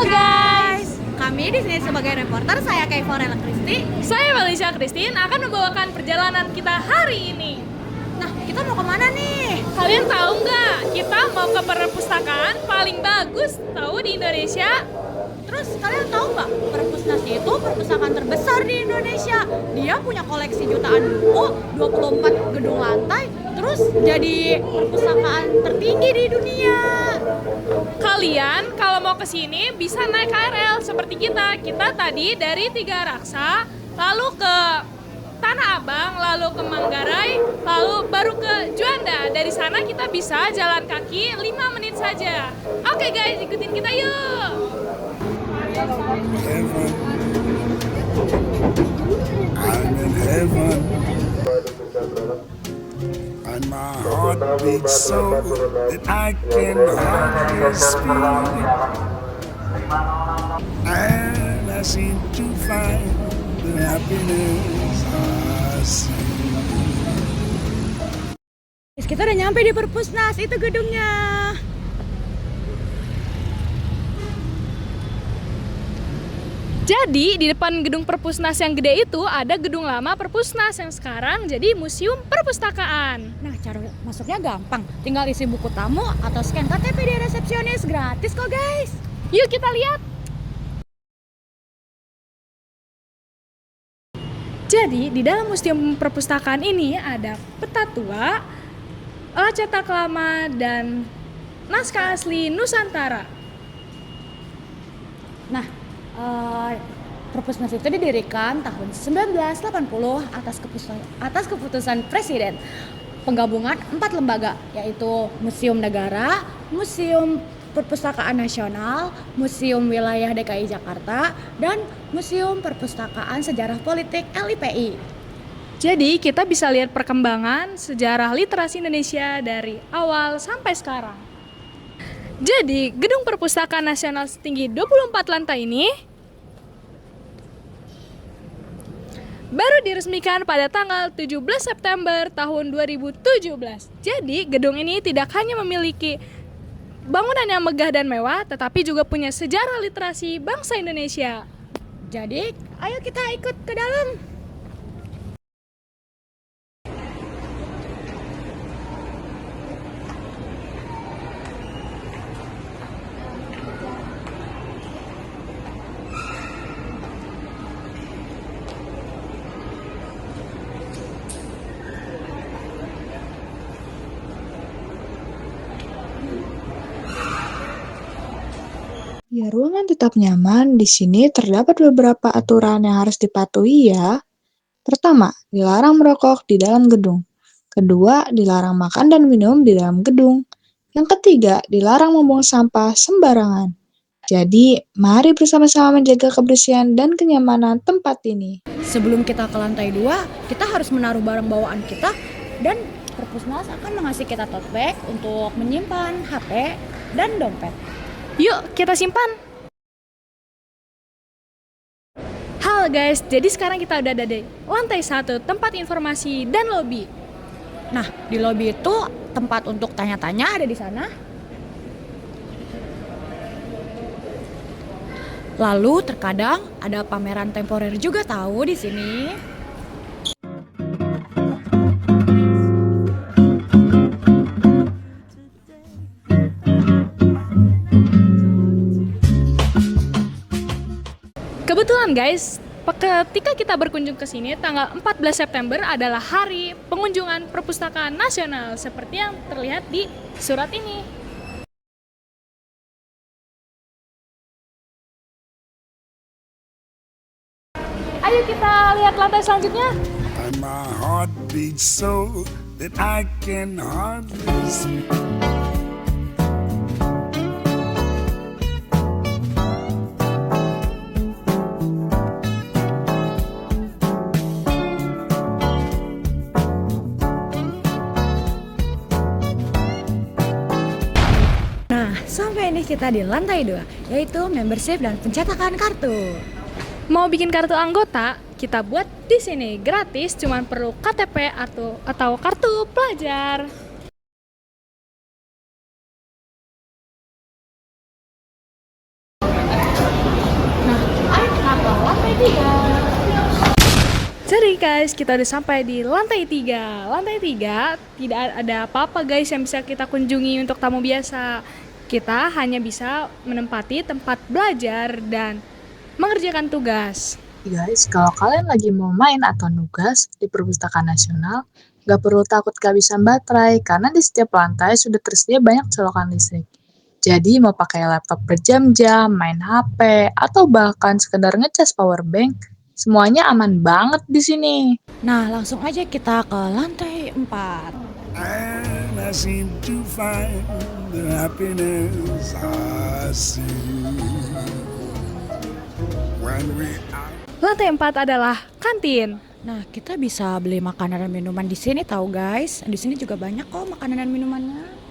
guys. Kami di sini sebagai reporter, saya Kaiforella Kristi. Saya Malaysia Christine akan membawakan perjalanan kita hari ini. Nah, kita mau kemana nih? Kalian tahu nggak? Kita mau ke perpustakaan paling bagus tahu di Indonesia. Terus kalian tahu nggak, Perpusnas itu perpustakaan terbesar di Indonesia. Dia punya koleksi jutaan buku, 24 gedung lantai, terus jadi perpustakaan tertinggi di dunia. Kalian kalau mau ke sini bisa naik KRL seperti kita. Kita tadi dari Tiga Raksa, lalu ke Tanah Abang, lalu ke Manggarai, lalu baru ke Juanda. Dari sana kita bisa jalan kaki 5 menit saja. Oke guys, ikutin kita yuk. Heaven. I'm in heaven. And my heart beats so that I can hardly speak. And I seem to find the happiness I see. Kita udah nyampe di Perpusnas, itu gedungnya. Jadi di depan gedung Perpusnas yang gede itu ada gedung lama Perpusnas yang sekarang jadi Museum Perpustakaan. Nah, cara masuknya gampang. Tinggal isi buku tamu atau scan KTP di resepsionis, gratis kok guys. Yuk kita lihat. Jadi di dalam Museum Perpustakaan ini ada peta tua, alat cetak lama, dan naskah asli Nusantara. Nah, Perpusnas itu didirikan tahun 1980 atas keputusan Presiden. Penggabungan 4 lembaga, yaitu Museum Negara, Museum Perpustakaan Nasional, Museum Wilayah DKI Jakarta, dan Museum Perpustakaan Sejarah Politik LIPI. Jadi kita bisa lihat perkembangan sejarah literasi Indonesia dari awal sampai sekarang. Jadi, Gedung Perpustakaan Nasional setinggi 24 lantai ini baru diresmikan pada tanggal 17 September tahun 2017. Jadi, gedung ini tidak hanya memiliki bangunan yang megah dan mewah, tetapi juga punya sejarah literasi bangsa Indonesia. Jadi, ayo kita ikut ke dalam. Ya, ruangan tetap nyaman. Di sini terdapat beberapa aturan yang harus dipatuhi ya. Pertama, dilarang merokok di dalam gedung. Kedua, dilarang makan dan minum di dalam gedung. Yang ketiga, dilarang membuang sampah sembarangan. Jadi, mari bersama-sama menjaga kebersihan dan kenyamanan tempat ini. Sebelum kita ke lantai 2, kita harus menaruh barang bawaan kita, dan Perpusnas akan mengasih kita tote bag untuk menyimpan HP dan dompet. Yuk, kita simpan. Halo guys, jadi sekarang kita udah ada di lantai 1, tempat informasi dan lobi. Nah, di lobi itu tempat untuk tanya-tanya ada di sana. Lalu terkadang ada pameran temporer juga tahu di sini. Kebetulan guys, ketika kita berkunjung ke sini tanggal 14 September adalah hari pengunjungan Perpustakaan Nasional seperti yang terlihat di surat ini. Ayo kita lihat lantai selanjutnya. And my heart beats so that I can hardly speak. Sampai ini kita di lantai 2, yaitu membership dan pencetakan kartu. Mau bikin kartu anggota, kita buat di sini gratis, cuman perlu KTP atau kartu pelajar. Oke guys, kita udah sampai di lantai 3. Lantai 3 tidak ada apa-apa guys yang bisa kita kunjungi untuk tamu biasa. Kita hanya bisa menempati tempat belajar dan mengerjakan tugas. Guys, kalau kalian lagi mau main atau nugas di Perpustakaan Nasional, nggak perlu takut kehabisan baterai, karena di setiap lantai sudah tersedia banyak colokan listrik. Jadi mau pakai laptop berjam-jam, main HP, atau bahkan sekedar ngecas power bank, semuanya aman banget di sini. Nah, langsung aja kita ke lantai 4. And I seem to find the happiness I see when we are. Lantai 4 adalah kantin. Nah, kita bisa beli makanan dan minuman di sini tahu guys. Di sini juga banyak kok makanan dan minumannya.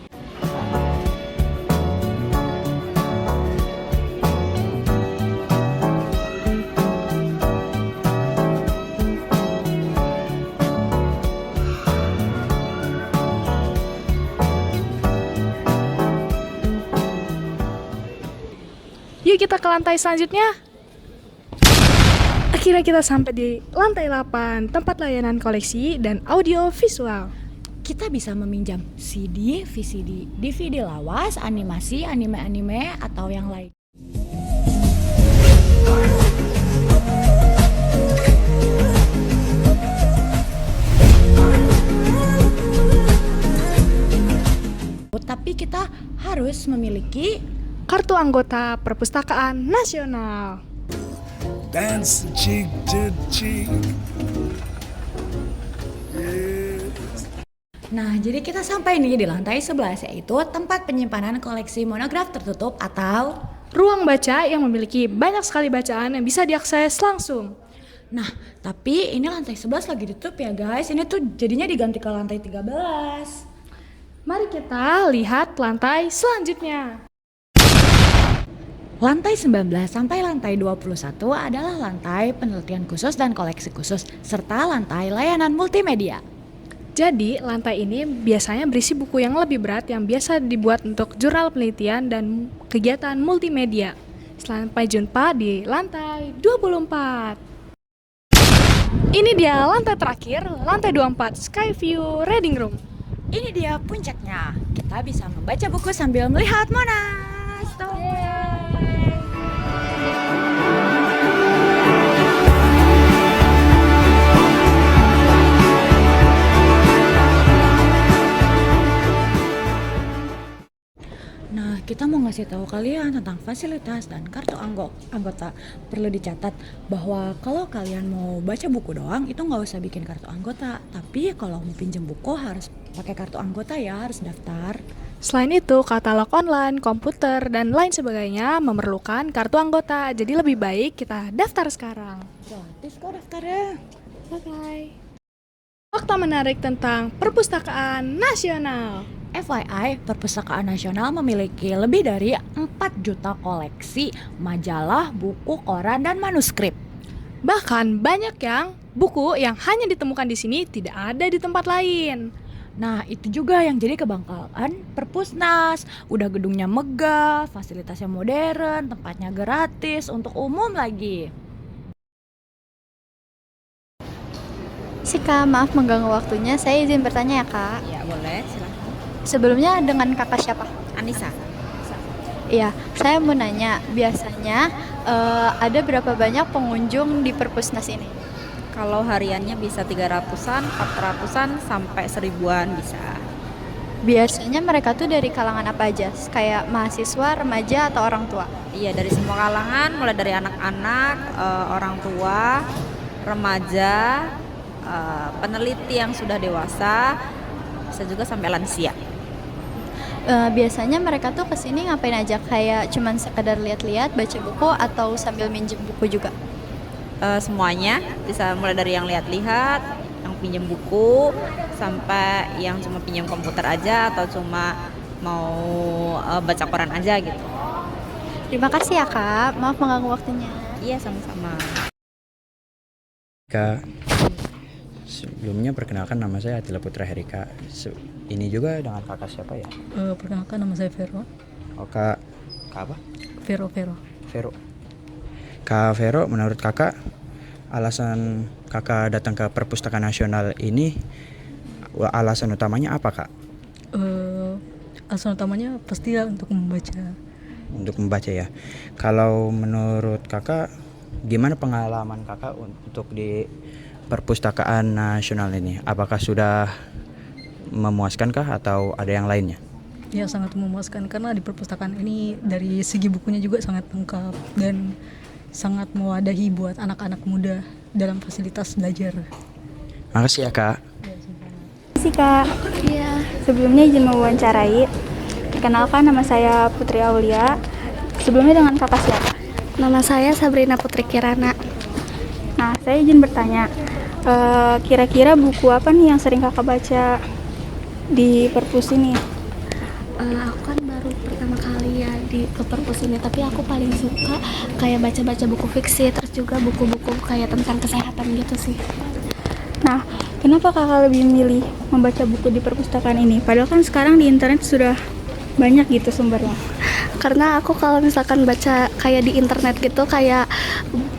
Yuk kita ke lantai selanjutnya. Akhirnya kita sampai di lantai 8, tempat layanan koleksi dan audio visual. Kita bisa meminjam CD, VCD, DVD lawas, animasi, anime-anime, atau yang lain. Tapi kita harus memiliki Kartu anggota Perpustakaan Nasional. Dance cheek to cheek. Yes. Nah, jadi kita sampai nih di lantai 11, yaitu tempat penyimpanan koleksi monograf tertutup atau Ruang baca yang memiliki banyak sekali bacaan yang bisa diakses langsung. Nah, tapi ini lantai 11 lagi ditutup ya guys. Ini tuh jadinya diganti ke lantai 13. Mari kita lihat lantai selanjutnya. Lantai 19 sampai lantai 21 adalah lantai penelitian khusus dan koleksi khusus, serta lantai layanan multimedia. Jadi, lantai ini biasanya berisi buku yang lebih berat yang biasa dibuat untuk jurnal penelitian dan kegiatan multimedia. Sampai jumpa di lantai 24. Ini dia lantai terakhir, lantai 24, Skyview Reading Room. Ini dia puncaknya. Kita bisa membaca buku sambil melihat Monas. Nah, kita mau ngasih tahu kalian tentang fasilitas dan kartu anggota. Perlu dicatat bahwa kalau kalian mau baca buku doang, itu nggak usah bikin kartu anggota. Tapi kalau mau pinjam buku harus pakai kartu anggota ya, harus daftar. Selain itu, katalog online, komputer, dan lain sebagainya memerlukan kartu anggota. Jadi lebih baik kita daftar sekarang. Gratis kok daftarnya. Bye-bye. Fakta menarik tentang Perpustakaan Nasional. FYI, Perpustakaan Nasional memiliki lebih dari 4 juta koleksi majalah, buku, koran, dan manuskrip. Bahkan banyak buku yang hanya ditemukan di sini tidak ada di tempat lain. Nah, itu juga yang jadi kebanggaan Perpusnas. Udah gedungnya megah, fasilitasnya modern, tempatnya gratis, untuk umum lagi. Kak, maaf mengganggu waktunya. Saya izin bertanya ya, Kak. Ya boleh, silahkan. Sebelumnya dengan kakak siapa? Anissa. Iya, saya mau nanya, biasanya ada berapa banyak pengunjung di Perpusnas ini? Kalau hariannya bisa 300-an, 400-an, sampai 1000-an bisa. Biasanya mereka tuh dari kalangan apa aja? Kayak mahasiswa, remaja, atau orang tua? Iya, dari semua kalangan, mulai dari anak-anak, orang tua, remaja, peneliti yang sudah dewasa, bisa juga sampai lansia. Biasanya mereka tuh kesini ngapain aja? Kayak cuman sekedar lihat-lihat, baca buku, atau sambil minjem buku juga? Semuanya, bisa mulai dari yang lihat-lihat, yang pinjam buku, sampai yang cuma pinjam komputer aja atau cuma mau baca koran aja gitu. Terima kasih ya, Kak. Maaf mengganggu waktunya. Iya, sama-sama. Kak, sebelumnya perkenalkan nama saya Atila Putra Herika. Ini juga dengan kakak siapa ya? Perkenalkan nama saya Vero. Oh, kak apa? Vero. Vero. Kak Vero, menurut kakak alasan kakak datang ke Perpustakaan Nasional ini, alasan utamanya apa kak? Alasan utamanya pasti ya untuk membaca. Untuk membaca ya. Kalau menurut kakak, gimana pengalaman kakak untuk di Perpustakaan Nasional ini? Apakah sudah memuaskan kah atau ada yang lainnya? Ya sangat memuaskan karena di perpustakaan ini dari segi bukunya juga sangat lengkap dan sangat mewadahi buat anak-anak muda dalam fasilitas belajar. Makasih ya kak. Sih kak, iya. Sebelumnya izin mewawancarai. Perkenalkan, nama saya Putri Aulia. Sebelumnya dengan kakak siapa? Nama saya Sabrina Putri Kirana. Nah, saya izin bertanya, kira-kira buku apa nih yang sering kakak baca di perpus ini? Aku kan baru pertama kali ya ke perpus ini, tapi aku paling suka kayak baca-baca buku fiksi, terus juga buku-buku kayak tentang kesehatan gitu sih. Nah, kenapa kakak lebih memilih membaca buku di perpustakaan ini? Padahal kan sekarang di internet sudah banyak gitu sumbernya. Karena aku kalau misalkan baca kayak di internet gitu kayak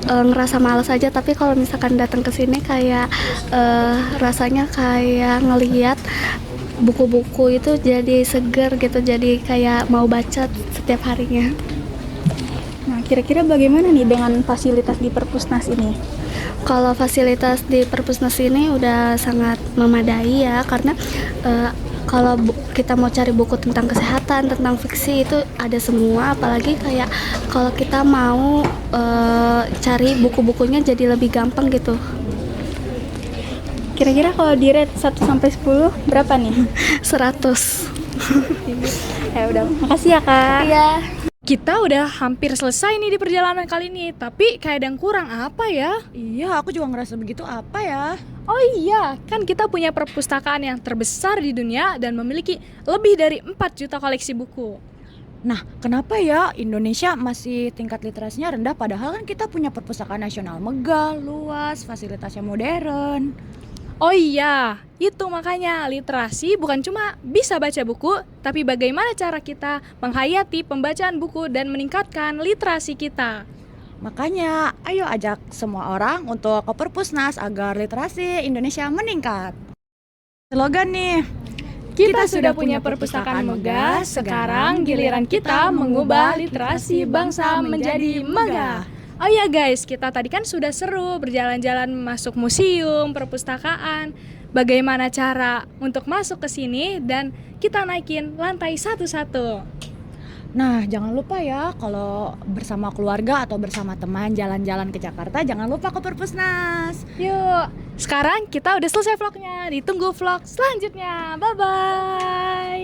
ngerasa malas aja, tapi kalau misalkan datang ke sini kayak rasanya kayak ngelihat buku-buku itu jadi seger gitu, jadi kayak mau baca setiap harinya. Nah, kira-kira bagaimana nih dengan fasilitas di Perpusnas ini? Kalau fasilitas di Perpusnas ini udah sangat memadai ya, karena kalau kita mau cari buku tentang kesehatan, tentang fiksi itu ada semua, apalagi kayak kalau kita mau cari buku-bukunya jadi lebih gampang gitu. Kira-kira kalau di rate 1 sampai 10 berapa nih? 100. Ya udah, makasih ya kak. Iya. Kita udah hampir selesai nih di perjalanan kali ini, tapi kayak ada yang kurang apa ya? Iya, aku juga ngerasa begitu. Apa ya? Oh iya, kan kita punya perpustakaan yang terbesar di dunia dan memiliki lebih dari 4 juta koleksi buku. Nah, kenapa ya Indonesia masih tingkat literasinya rendah, padahal kan kita punya perpustakaan nasional megah, luas, fasilitasnya modern. Oh iya, itu makanya literasi bukan cuma bisa baca buku, tapi bagaimana cara kita menghayati pembacaan buku dan meningkatkan literasi kita. Makanya, ayo ajak semua orang untuk ke Perpusnas agar literasi Indonesia meningkat. Slogan nih, Kita sudah punya perpustakaan megah, sekarang giliran kita mengubah literasi bangsa menjadi megah. Oh ya guys, kita tadi kan sudah seru berjalan-jalan masuk museum, perpustakaan. Bagaimana cara untuk masuk ke sini dan kita naikin lantai satu-satu. nah jangan lupa ya kalau bersama keluarga atau bersama teman jalan-jalan ke Jakarta, jangan lupa ke Perpusnas. Yuk, sekarang kita udah selesai vlognya. Ditunggu vlog selanjutnya. Bye-bye.